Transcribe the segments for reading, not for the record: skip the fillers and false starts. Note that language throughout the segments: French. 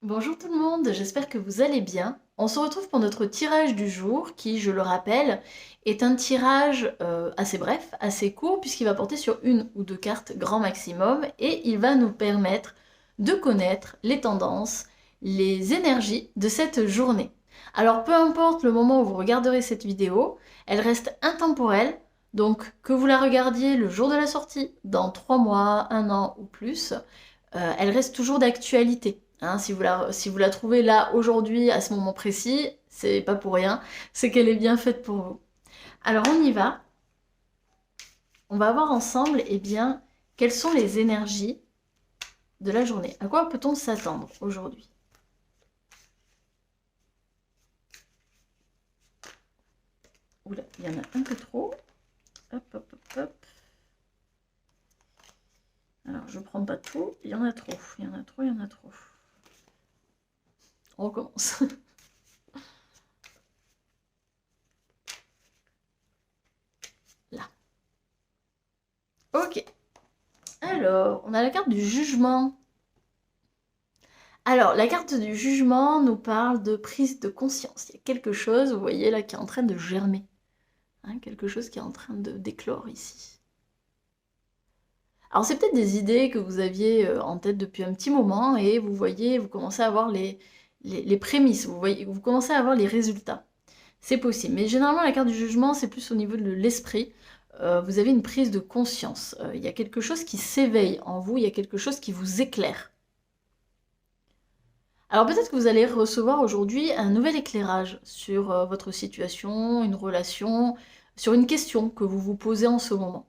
Bonjour tout le monde, j'espère que vous allez bien. On se retrouve pour notre tirage du jour qui, je le rappelle, est un tirage assez bref, assez court, puisqu'il va porter sur une ou deux cartes grand maximum et il va nous permettre de connaître les tendances, les énergies de cette journée. Alors peu importe le moment où vous regarderez cette vidéo, elle reste intemporelle, donc que vous la regardiez le jour de la sortie, dans 3 mois, un an ou plus, elle reste toujours d'actualité. Hein, si vous la trouvez là aujourd'hui, à ce moment précis, c'est pas pour rien, c'est qu'elle est bien faite pour vous. Alors on y va. On va voir ensemble, eh bien, quelles sont les énergies de la journée. À quoi peut-on s'attendre aujourd'hui? Oula, il y en a un peu trop. Hop, hop, hop, hop. Alors, je prends pas tout. Il y en a trop. Il y en a trop, il y en a trop. On recommence. Là. Ok. Alors, on a la carte du jugement. Alors, la carte du jugement nous parle de prise de conscience. Il y a quelque chose, vous voyez là, qui est en train de germer. Hein, quelque chose qui est en train de d'éclore ici. Alors, c'est peut-être des idées que vous aviez en tête depuis un petit moment et vous voyez, vous commencez à avoir les prémices, vous voyez, vous commencez à avoir les résultats. C'est possible. Mais généralement, la carte du jugement, c'est plus au niveau de l'esprit. Vous avez une prise de conscience. Il y a quelque chose qui s'éveille en vous, il y a quelque chose qui vous éclaire. Alors peut-être que vous allez recevoir aujourd'hui un nouvel éclairage sur votre situation, une relation, sur une question que vous vous posez en ce moment.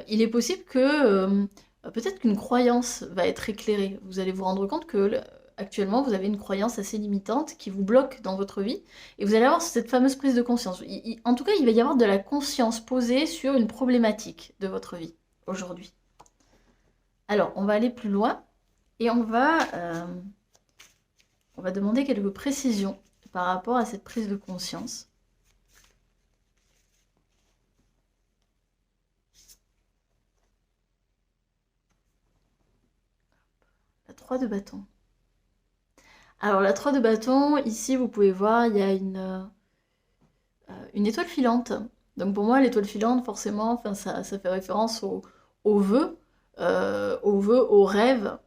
Il est possible que peut-être qu'une croyance va être éclairée. Vous allez vous rendre compte que actuellement vous avez une croyance assez limitante qui vous bloque dans votre vie et vous allez avoir cette fameuse prise de conscience. En tout cas, il va y avoir de la conscience posée sur une problématique de votre vie aujourd'hui. Alors, on va aller plus loin et on va demander quelques précisions par rapport à cette prise de conscience. La 3 de bâton. Alors la 3 de bâton, ici vous pouvez voir, il y a une étoile filante. Donc pour moi, l'étoile filante, forcément, enfin, ça fait référence au vœu, au rêve.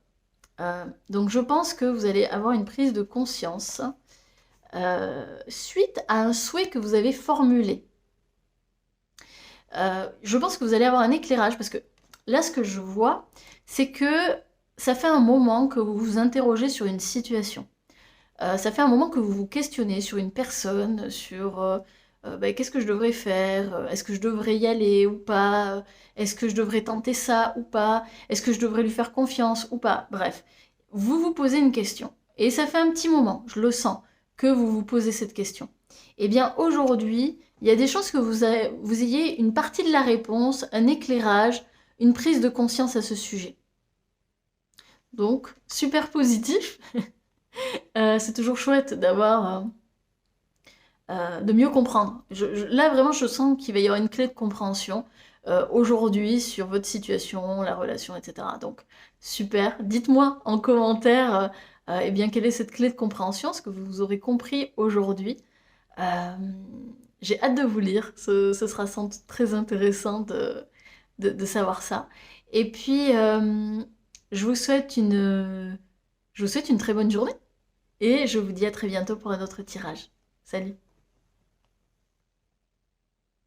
Donc je pense que vous allez avoir une prise de conscience suite à un souhait que vous avez formulé. Je pense que vous allez avoir un éclairage parce que là, ce que je vois, c'est que ça fait un moment que vous vous interrogez sur une situation. Ça fait un moment que vous vous questionnez sur une personne, sur bah, qu'est-ce que je devrais faire, est-ce que je devrais y aller ou pas, est-ce que je devrais tenter ça ou pas, est-ce que je devrais lui faire confiance ou pas. Bref, vous vous posez une question. Et ça fait un petit moment, je le sens, que vous vous posez cette question. Eh bien aujourd'hui, il y a des chances que vous ayez une partie de la réponse, un éclairage, une prise de conscience à ce sujet. Donc, super positif. C'est toujours chouette d'avoir de mieux comprendre. Là, vraiment, je sens qu'il va y avoir une clé de compréhension aujourd'hui sur votre situation, la relation, etc. Donc, super. Dites-moi en commentaire eh bien, quelle est cette clé de compréhension, ce que vous aurez compris aujourd'hui. Euh, j'ai hâte de vous lire. Ce sera sans doute très intéressant de savoir ça. Et puis, je vous souhaite je vous souhaite une très bonne journée et je vous dis à très bientôt pour un autre tirage. Salut!